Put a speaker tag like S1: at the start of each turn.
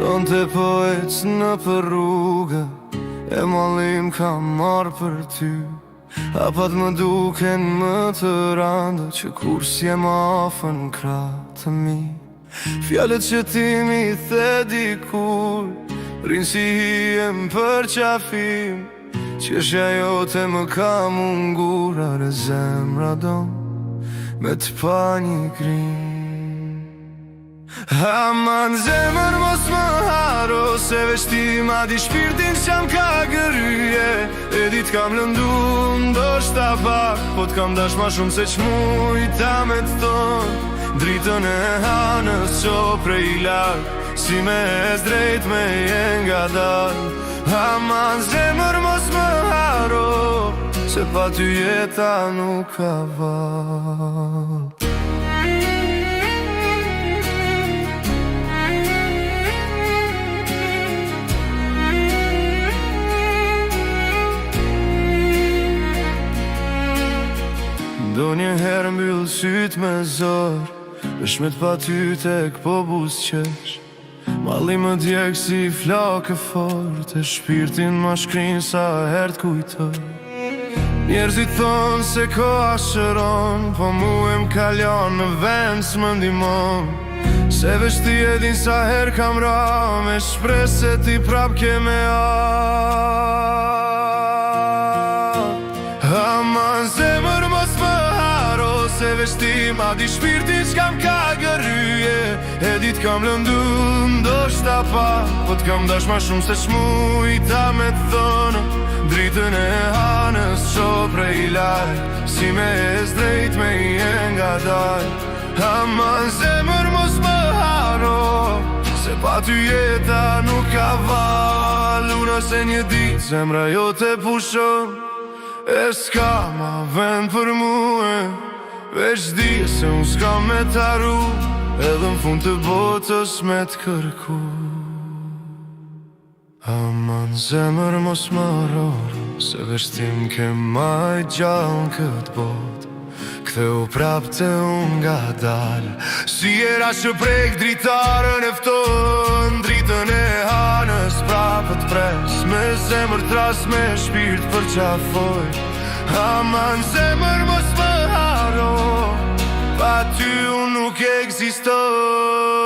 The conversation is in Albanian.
S1: Sonte po ec në për rrugë, e mallim kam marrë për ty. Hapat më duken më të randë, që kur s'jem afën krah të mi. Fjalët që ti mi the dikur, rinë si hiem për qafim. Qeshja jote më ka mungur, are zemra don me të pa një grim. Aman zemër mos më haro, se veç ti ma di shpirtin qam ka gërye. E dit kam lëndu ndoshta pak, po t'kam dash ma shumë se qmujta me t'ton. Dritën e hanës qo prej lak, si me ez drejt me jen nga dal. Aman zemër mos më haro, se pa ty jeta nuk ka val. Do njëherë mbyll syt me zor, vesh me t'pa ty tek po buzqesh. Malli më djeg si flake fort, e shpirtin ma shkrin sa her t'kujtoj. Njerëzit thonë se koha shëron, po mu e m'kalon në vend s'më ndimon. Se veç ti e din sa her kam ra, me shpres se ti prap ke me ardh. Aman zemër mos më haro, se veç ti ma di shpirtin çkam ka gërrye. E dit kam lëndu ndoshta pa, po t'kam dash ma shumë se çmujta me t'thonë. Dritën e hanës qo prej lak, si me ez drejt me jen nga dal. Aman zemër mos më haro, se pa ty jeta nuk ka val. Unë se një dit zemra jote pushon, e s'ka ma vend për muë. Veç di se unë s'kam me t'arru, edhe në fund të botës me t'kërku. Aman zemër mos më roro, se veç ti m'ke maj gjallë këtë botë. Ktheu prap të unë nga dal, si era që prek dritarën e fton. Dritën e hanës prapët pres, me zemër tras, me shpirt për qafoj. Aman zemër mos më haro, pa ty unë nuk eksistoj.